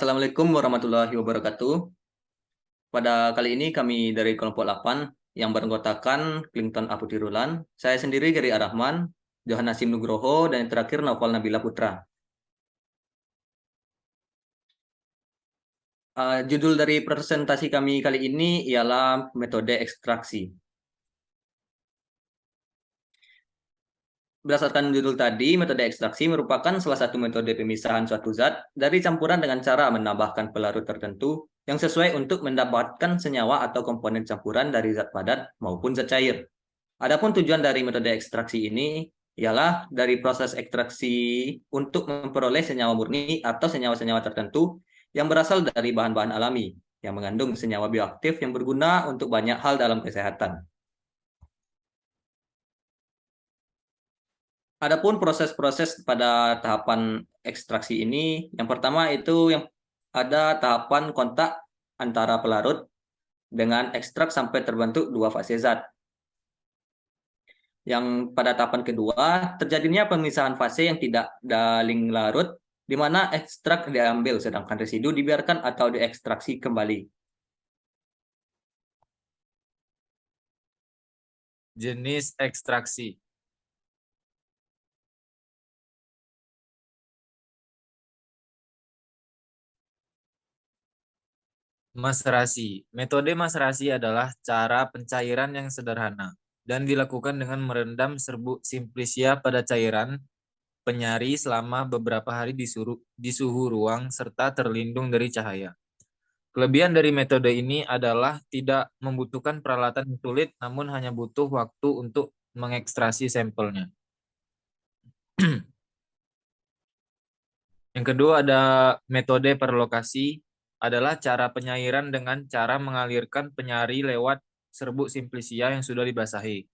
Assalamualaikum warahmatullahi wabarakatuh. Pada kali ini kami dari kelompok 8 yang beranggotakan Clinton Aputirulan, saya sendiri Gary Arahman, Johan Nasim Nugroho, dan yang terakhir Naufal Nabila Putra. Judul dari presentasi kami kali ini ialah metode ekstraksi. Berdasarkan judul tadi, metode ekstraksi merupakan salah satu metode pemisahan suatu zat dari campuran dengan cara menambahkan pelarut tertentu yang sesuai untuk mendapatkan senyawa atau komponen campuran dari zat padat maupun zat cair. Adapun tujuan dari metode ekstraksi ini ialah dari proses ekstraksi untuk memperoleh senyawa murni atau senyawa-senyawa tertentu yang berasal dari bahan-bahan alami yang mengandung senyawa bioaktif yang berguna untuk banyak hal dalam kesehatan. Adapun proses-proses pada tahapan ekstraksi ini, yang pertama itu yang ada tahapan kontak antara pelarut dengan ekstrak sampai terbentuk dua fase zat. Yang pada tahapan kedua, terjadinya pemisahan fase yang tidak daling larut, di mana ekstrak diambil sedangkan residu dibiarkan atau diekstraksi kembali. Jenis ekstraksi. Maserasi. Metode maserasi adalah cara pencairan yang sederhana dan dilakukan dengan merendam serbuk simplisia pada cairan penyari selama beberapa hari di suhu ruang serta terlindung dari cahaya. Kelebihan dari metode ini adalah tidak membutuhkan peralatan yang sulit, namun hanya butuh waktu untuk mengekstrasi sampelnya. Yang kedua ada metode perlokasi, adalah cara penyairan dengan cara mengalirkan penyari lewat serbuk simplisia yang sudah dibasahi.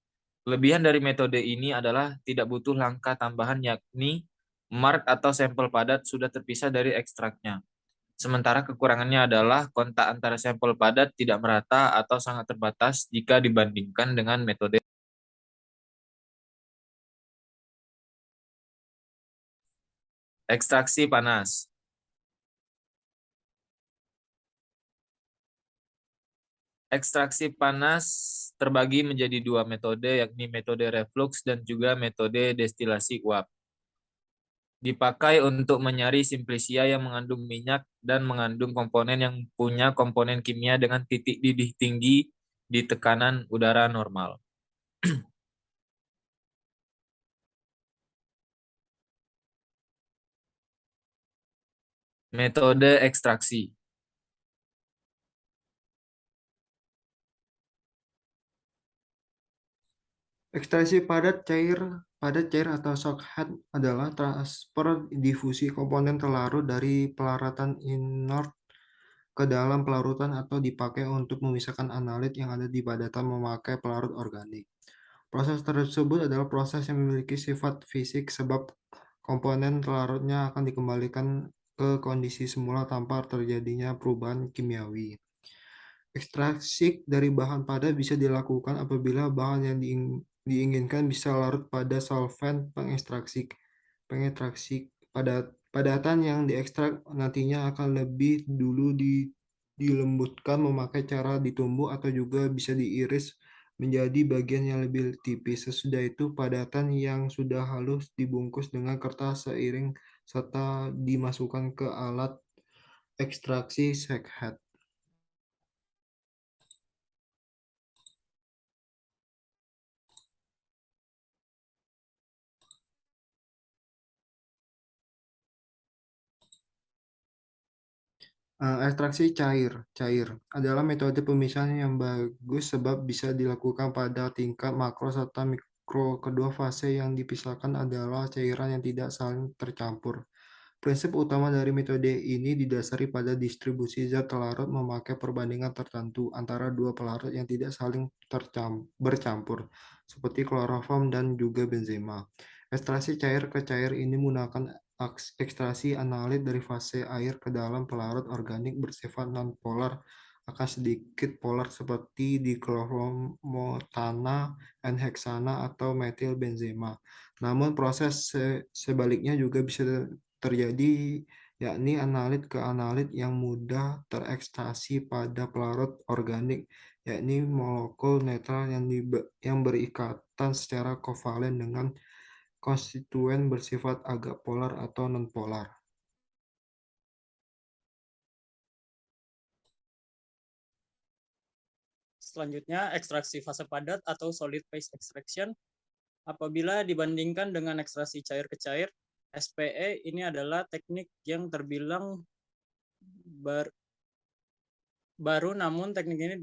Kelebihan dari metode ini adalah tidak butuh langkah tambahan yakni mark atau sampel padat sudah terpisah dari ekstraknya. Sementara kekurangannya adalah kontak antara sampel padat tidak merata atau sangat terbatas jika dibandingkan dengan metode ekstraksi panas. Ekstraksi panas terbagi menjadi dua metode, yakni metode reflux dan juga metode destilasi uap. Dipakai untuk menyari simplisia yang mengandung minyak dan mengandung komponen yang punya komponen kimia dengan titik didih tinggi di tekanan udara normal. Metode ekstraksi. Ekstraksi padat cair atau shockhead adalah transfer difusi komponen terlarut dari pelaratan inert ke dalam pelarutan atau dipakai untuk memisahkan analit yang ada di padatan memakai pelarut organik. Proses tersebut adalah proses yang memiliki sifat fisik sebab komponen telarutnya akan dikembalikan ke kondisi semula tanpa terjadinya perubahan kimiawi. Ekstraksi dari bahan padat bisa dilakukan apabila bahan yang diinginkan bisa larut pada solvent pengekstraksi padatan yang diekstrak nantinya akan lebih dulu dilembutkan memakai cara ditumbuk atau juga bisa diiris menjadi bagian yang lebih tipis. Sesudah itu padatan yang sudah halus dibungkus dengan kertas seiring serta dimasukkan ke alat ekstraksi shakehead. Ekstraksi cair adalah metode pemisahan yang bagus sebab bisa dilakukan pada tingkat makro serta mikro. Kedua fase yang dipisahkan adalah cairan yang tidak saling tercampur. Prinsip utama dari metode ini didasari pada distribusi zat larut memakai perbandingan tertentu antara dua pelarut yang tidak saling bercampur, seperti kloroform dan juga benzema. Ekstraksi cair ke cair ini menggunakan ekstraksi analit dari fase air ke dalam pelarut organik bersifat non-polar akan sedikit polar seperti di kloromotana, N-heksana, atau metil benzema. Namun proses sebaliknya juga bisa terjadi yakni analit ke analit yang mudah terekstraksi pada pelarut organik, yakni molekul netral yang berikatan secara kovalen dengan konstituen bersifat agak polar atau nonpolar. Selanjutnya, ekstraksi fase padat atau solid phase extraction. Apabila dibandingkan dengan ekstraksi cair ke cair, SPE ini adalah teknik yang terbilang baru, namun teknik ini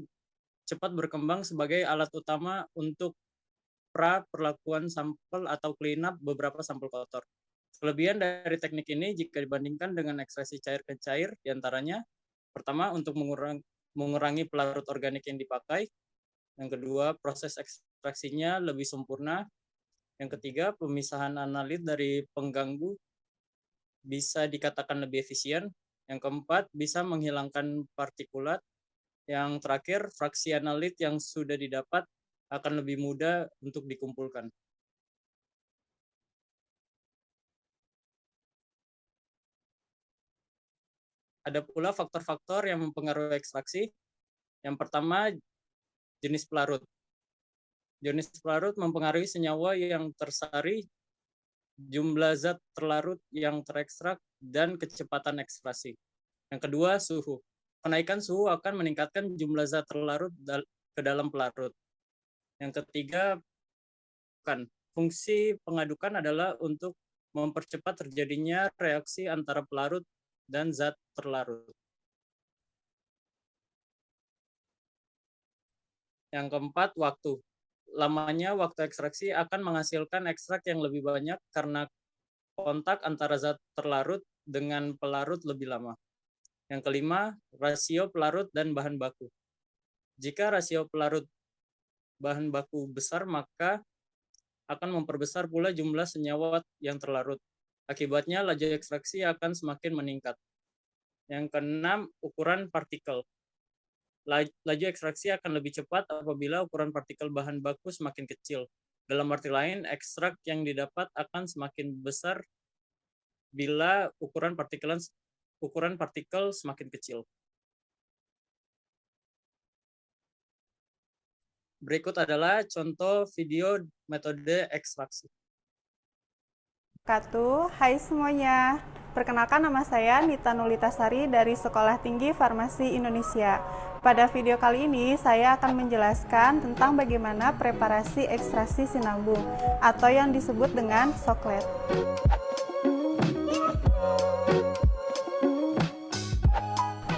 cepat berkembang sebagai alat utama untuk perlakuan sampel atau clean up beberapa sampel kotor. Kelebihan dari teknik ini jika dibandingkan dengan ekstraksi cair ke cair, diantaranya pertama untuk mengurangi pelarut organik yang dipakai, yang kedua proses ekstraksinya lebih sempurna, yang ketiga pemisahan analit dari pengganggu bisa dikatakan lebih efisien, yang keempat bisa menghilangkan partikulat, yang terakhir fraksi analit yang sudah didapat akan lebih mudah untuk dikumpulkan. Ada pula faktor-faktor yang mempengaruhi ekstraksi. Yang pertama, jenis pelarut. Jenis pelarut mempengaruhi senyawa yang tersari, jumlah zat terlarut yang terekstrak, dan kecepatan ekstraksi. Yang kedua, suhu. Kenaikan suhu akan meningkatkan jumlah zat terlarut ke dalam pelarut. Yang ketiga, fungsi pengadukan adalah untuk mempercepat terjadinya reaksi antara pelarut dan zat terlarut. Yang keempat, waktu. Lamanya waktu ekstraksi akan menghasilkan ekstrak yang lebih banyak karena kontak antara zat terlarut dengan pelarut lebih lama. Yang kelima, rasio pelarut dan bahan baku. Jika rasio pelarut bahan baku besar, maka akan memperbesar pula jumlah senyawa yang terlarut. Akibatnya, laju ekstraksi akan semakin meningkat. Yang keenam, ukuran partikel. Laju ekstraksi akan lebih cepat apabila ukuran partikel bahan baku semakin kecil. Dalam arti lain, ekstrak yang didapat akan semakin besar bila ukuran partikel semakin kecil. Berikut adalah contoh video metode ekstraksi. Hai semuanya, perkenalkan nama saya Nita Nulitasari dari Sekolah Tinggi Farmasi Indonesia. Pada video kali ini saya akan menjelaskan tentang bagaimana preparasi ekstraksi sinambung atau yang disebut dengan soklet.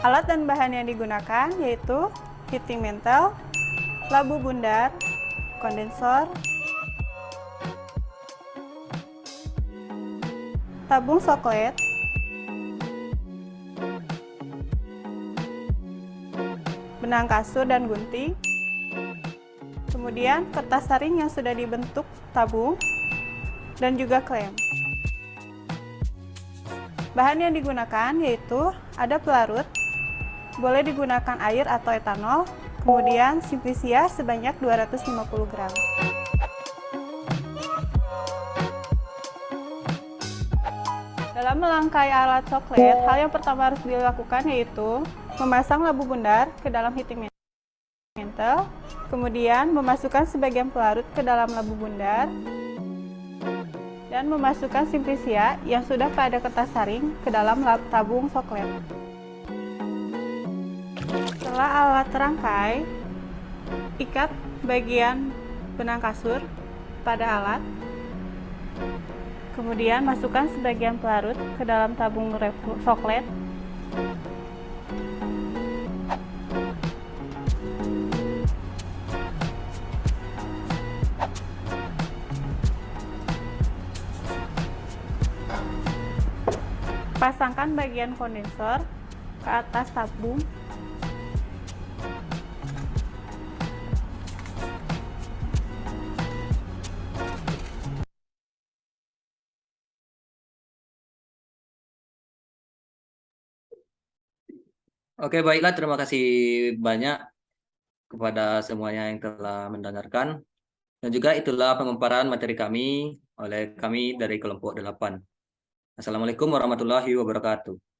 Alat dan bahan yang digunakan yaitu heating mantle, labu bundar, kondensor, tabung soklet, benang kasur dan gunting, kemudian kertas saring yang sudah dibentuk tabung, dan juga klem. Bahan yang digunakan yaitu ada pelarut, boleh digunakan air atau etanol, kemudian simplisia sebanyak 250 gram. Dalam melangkai alat soklet, hal yang pertama harus dilakukan yaitu memasang labu bundar ke dalam heating mantle, kemudian memasukkan sebagian pelarut ke dalam labu bundar, dan memasukkan simplisia yang sudah pada kertas saring ke dalam tabung soklet. Setelah alat terangkai, ikat bagian benang kasur pada alat. Kemudian masukkan sebagian pelarut ke dalam tabung soklet. Pasangkan bagian kondensor ke atas tabung. Oke, baiklah. Terima kasih banyak kepada semuanya yang telah mendengarkan. Dan juga itulah pemaparan materi kami oleh kami dari kelompok 8. Assalamualaikum warahmatullahi wabarakatuh.